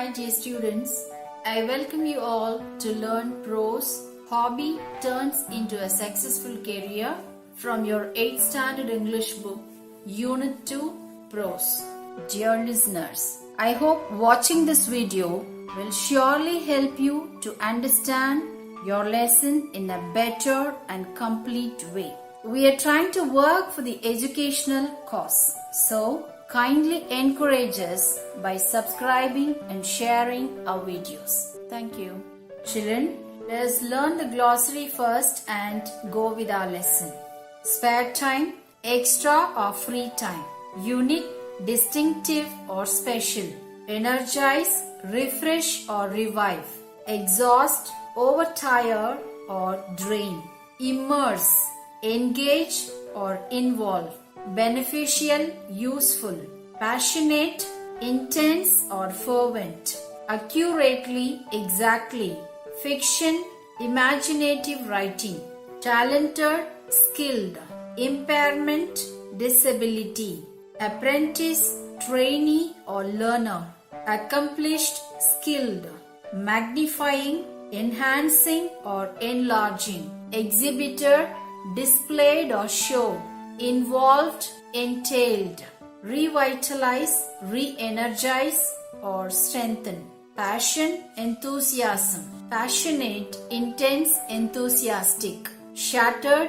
Hi dear students, I welcome you all to learn Prose, Hobby Turns into a Successful Career from your 8th Standard English book, Unit 2, Prose. Dear listeners, I hope watching this video will surely help you to understand your lesson in a better and complete way. We are trying to work for the educational cause. So, kindly encourage us by subscribing and sharing our videos. Thank you. Children, let us learn the glossary first and go with our lesson. Spare time, extra or free time. Unique, distinctive or special. Energize, refresh or revive. Exhaust, overtire or drain. Immerse, engage or involve. Beneficial, useful. Passionate, intense or fervent. Accurately, exactly. Fiction, imaginative writing. Talented, skilled. Impairment, disability. Apprentice, trainee or learner. Accomplished, skilled. Magnifying, enhancing or enlarging. Exhibitor, displayed or show. Involved, entailed. Revitalize, re-energize or strengthen. Passion, enthusiasm. Passionate, intense, enthusiastic. Shattered,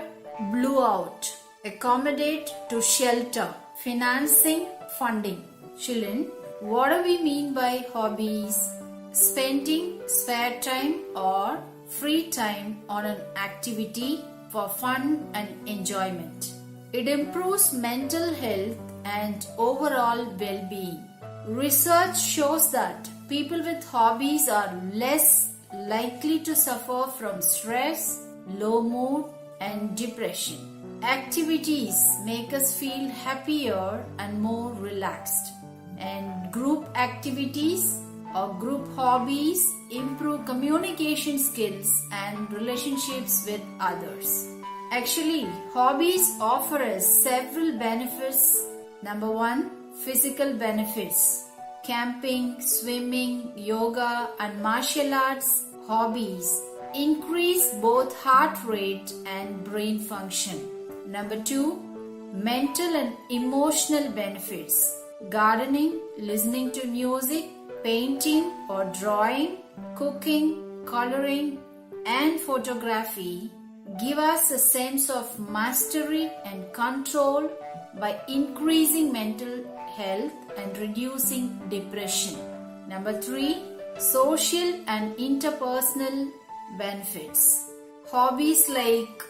blew out. Accommodate, to shelter. Financing, funding. Children, what do we mean by hobbies? Spending spare time or free time on an activity for fun and enjoyment. It improves mental health and overall well-being. Research shows that people with hobbies are less likely to suffer from stress, low mood, and depression. Activities make us feel happier and more relaxed. And group activities or group hobbies improve communication skills and relationships with others. Actually, hobbies offer us several benefits. Number 1, physical benefits. Camping, swimming, yoga and martial arts hobbies increase both heart rate and brain function. Number 2, mental and emotional benefits. Gardening, listening to music, painting or drawing, cooking, coloring and photography give us a sense of mastery and control by increasing mental health and reducing depression. Number 3, social and interpersonal benefits. Hobbies like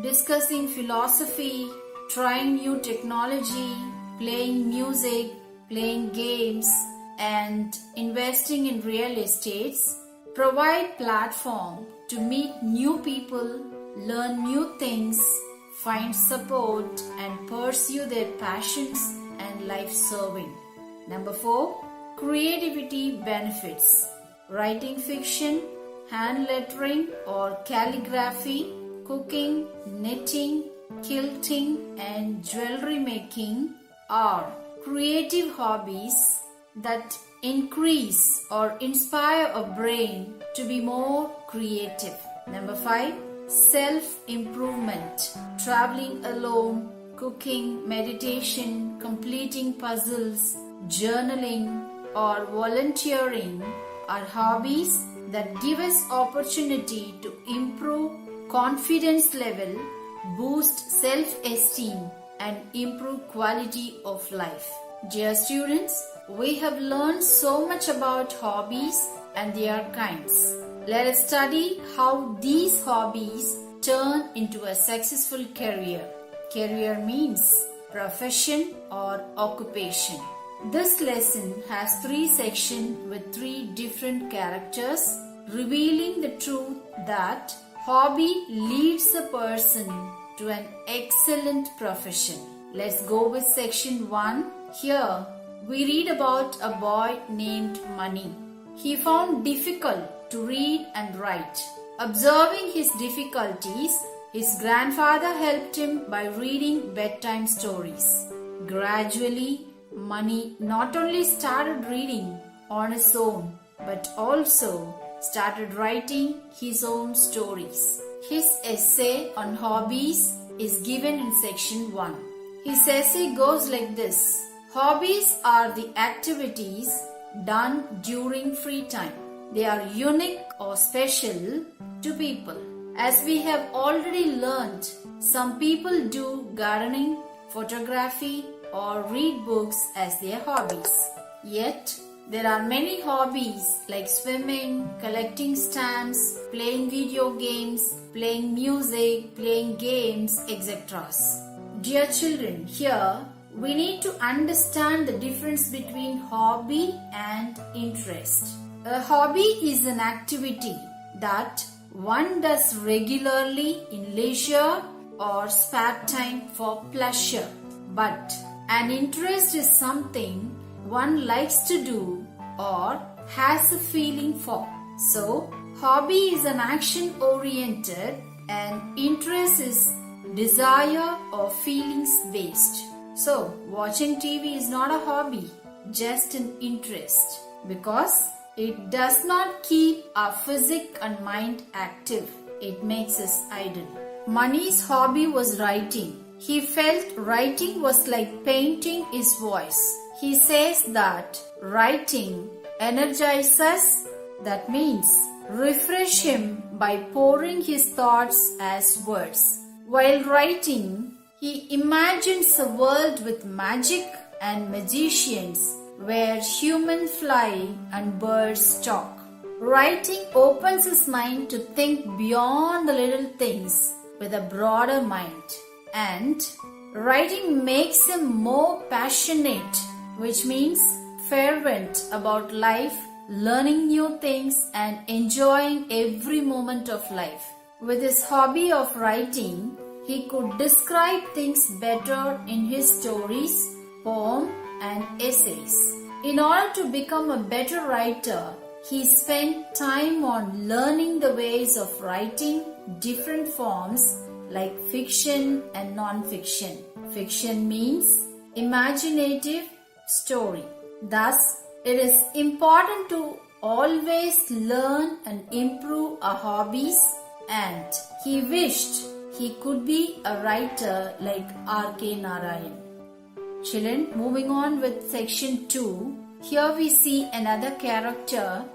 discussing philosophy, trying new technology, playing music, playing games, and investing in real estates provide platform to meet new people, learn new things, find support and pursue their passions and life serving. Number 4, creativity benefits. Writing fiction, hand lettering or calligraphy, cooking, knitting, quilting and jewelry making are creative hobbies that increase or inspire a brain to be more creative. Number 5, self-improvement. Traveling alone, cooking, meditation, completing puzzles, journaling or volunteering are hobbies that give us opportunity to improve confidence level, boost self-esteem and improve quality of life. Dear students, we have learned so much about hobbies and their kinds. Let us study how these hobbies turn into a successful career. Career means profession or occupation. This lesson has 3 sections with 3 different characters, revealing the truth that hobby leads a person to an excellent profession. Let's go with section 1. Here we read about a boy named Mani. He found difficult to read and write. Observing his difficulties, his grandfather helped him by reading bedtime stories. Gradually, Mani not only started reading on his own, but also started writing his own stories. His essay on hobbies is given in section 1. His essay goes like this: hobbies are the activities done during free time. They are unique or special to people. As we have already learned, some people do gardening, photography, or read books as their hobbies. Yet, there are many hobbies like swimming, collecting stamps, playing video games, playing music, playing games, etc. Dear children, here we need to understand the difference between hobby and interest. A hobby is an activity that one does regularly in leisure or spare time for pleasure. But an interest is something one likes to do or has a feeling for. So, hobby is an action oriented and interest is desire or feelings based. So, watching TV is not a hobby, just an interest, because it does not keep our physique and mind active. It makes us idle. Mani's hobby was writing. He felt writing was like painting his voice. He says that writing energizes, that means refresh him by pouring his thoughts as words. While writing, he imagines a world with magic and magicians where humans fly and birds talk. Writing opens his mind to think beyond the little things with a broader mind. And writing makes him more passionate, which means fervent about life, learning new things and enjoying every moment of life. With his hobby of writing, he could describe things better in his stories, poems and essays. In order to become a better writer, he spent time on learning the ways of writing different forms like fiction and non-fiction. Fiction means imaginative story. Thus, it is important to always learn and improve our hobbies, and he wished he could be a writer like R.K. Narayan. Children, moving on with section 2, here we see another character,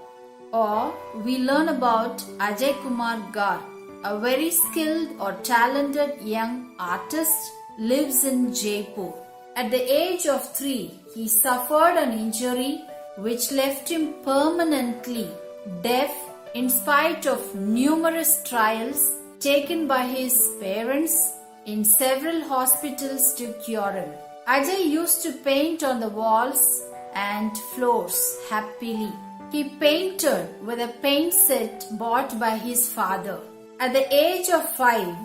or we learn about Ajay Kumar Garg. A very skilled or talented young artist lives in Jaipur. At the age of 3, he suffered an injury which left him permanently deaf in spite of numerous trials taken by his parents in several hospitals to cure him. Ajay used to paint on the walls and floors happily. He painted with a paint set bought by his father. At the age of 5,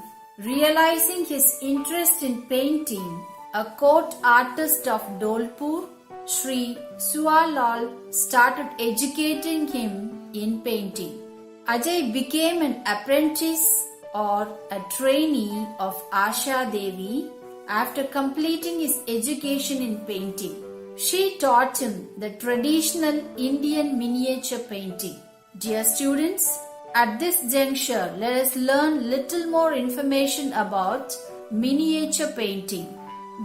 realizing his interest in painting, a court artist of Dolpur, Sri Sualal, started educating him in painting. Ajay became an apprentice or a trainee of Asha Devi after completing his education in painting. She taught him the traditional Indian miniature painting. Dear students, at this juncture, let us learn little more information about miniature painting.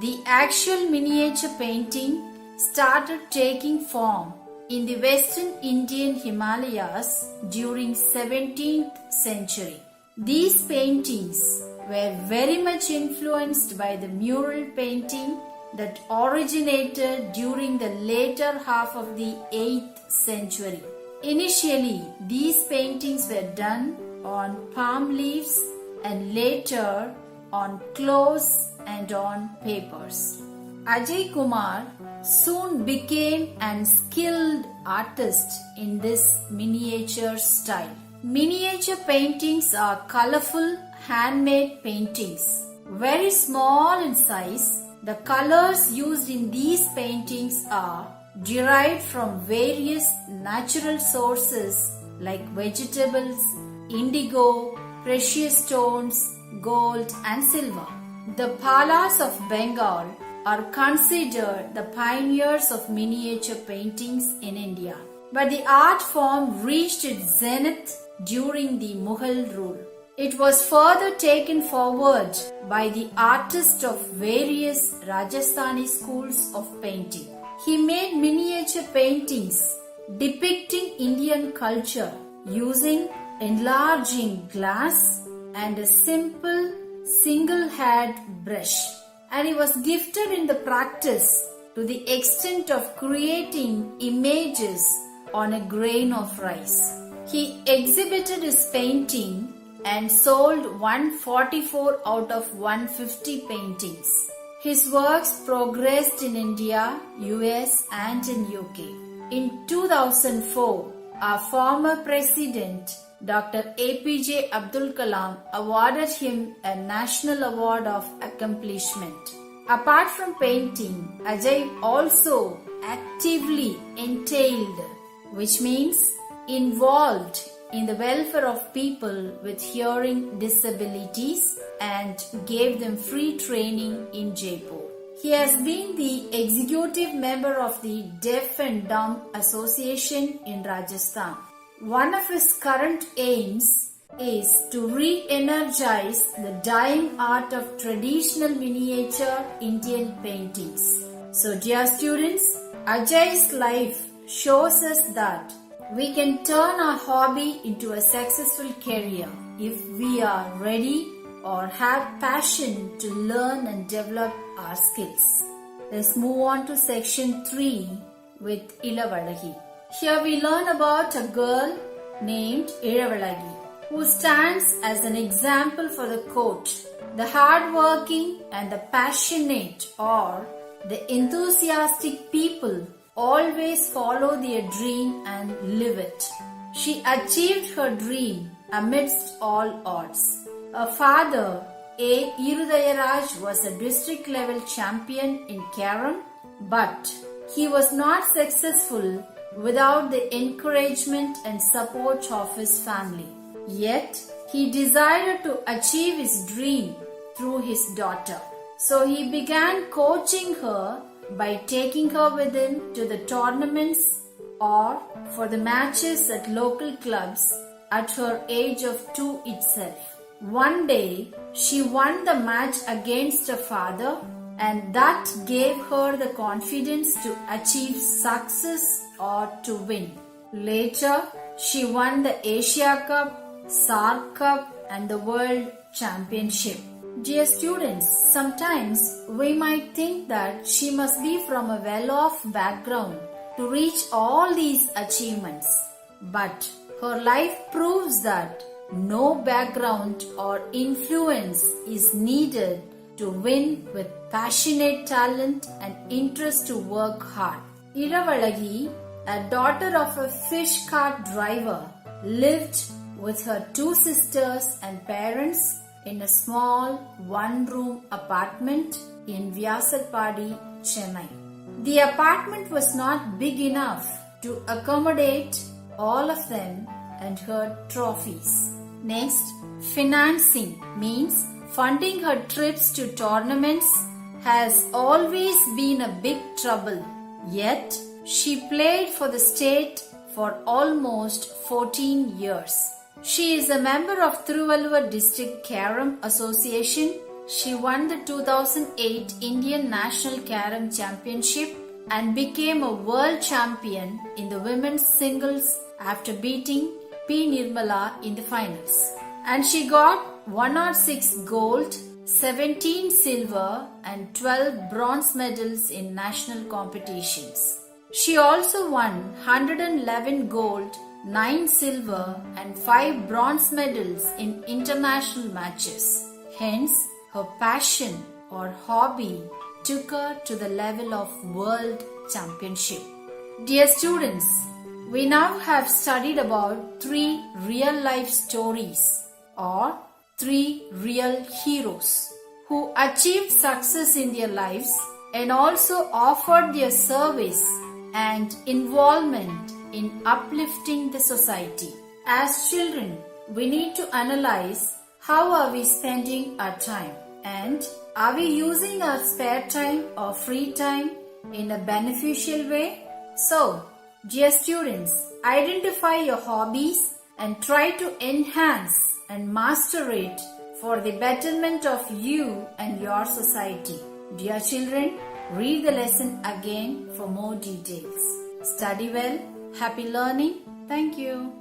The actual miniature painting started taking form in the Western Indian Himalayas during 17th century. These paintings were very much influenced by the mural painting that originated during the later half of the 8th century. Initially, these paintings were done on palm leaves and later on cloths and on papers. Ajay Kumar soon became an skilled artist in this miniature style. Miniature paintings are colorful handmade paintings. Very small in size, the colors used in these paintings are derived from various natural sources like vegetables, indigo, precious stones, gold and silver. The Palas of Bengal are considered the pioneers of miniature paintings in India. but the art form reached its zenith during the Mughal rule. It was further taken forward by the artists of various Rajasthani schools of painting. He made miniature paintings depicting Indian culture using enlarging glass and a simple single-haired brush. And he was gifted in the practice to the extent of creating images on a grain of rice. He exhibited his painting and sold 144 out of 150 paintings. His works progressed in India, US and in UK. In 2004, our former president Dr. APJ Abdul Kalam awarded him a National Award of Accomplishment. Apart from painting, Ajay also actively entailed, which means involved in the welfare of people with hearing disabilities and gave them free training in Jaipur. He has been the executive member of the Deaf and Dumb Association in Rajasthan. One of his current aims is to re-energize the dying art of traditional miniature Indian paintings. So dear students, Ajay's life shows us that we can turn our hobby into a successful career if we are ready or have passion to learn and develop our skills. Let's move on to section 3 with Ilavalagi. Here we learn about a girl named Ilavalagi who stands as an example for the court. The hardworking and the passionate or the enthusiastic people always follow their dream and live it. She achieved her dream amidst all odds. Her father, A. Irudayaraj, was a district level champion in Carom, but he was not successful without the encouragement and support of his family. Yet, he decided to achieve his dream through his daughter. So he began coaching her by taking her with him to the tournaments or for the matches at local clubs at her age of 2 itself. One day, she won the match against her father, and that gave her the confidence to achieve success or to win. Later, she won the Asia Cup, SARC Cup and the World Championship. Dear students, sometimes we might think that she must be from a well-off background to reach all these achievements. But her life proves that no background or influence is needed to win with passionate talent and interest to work hard. Ilavalagi, a daughter of a fish cart driver, lived with her 2 sisters and parents in a small one-room apartment in Vyasarpadi, Chennai. The apartment was not big enough to accommodate all of them and her trophies. Next, financing means funding her trips to tournaments has always been a big trouble. Yet, she played for the state for almost 14 years. She is a member of Thiruvalluvar District Carom Association. She won the 2008 Indian National Carom Championship and became a world champion in the women's singles after beating P. Nirmala in the finals. And she got 106 gold, 17 silver and 12 bronze medals in national competitions. She also won 111 gold, 9 silver and 5 bronze medals in international matches. Hence, her passion or hobby took her to the level of world championship. Dear students, we now have studied about 3 real life stories or 3 real heroes who achieved success in their lives and also offered their service and involvement in uplifting the society. As children, we need to analyze how are we spending our time and are we using our spare time or free time in a beneficial way? So, Dear students, identify your hobbies and try to enhance and master it for the betterment of you and your society. Dear children, read the lesson again for more details. Study well. Happy learning. Thank you.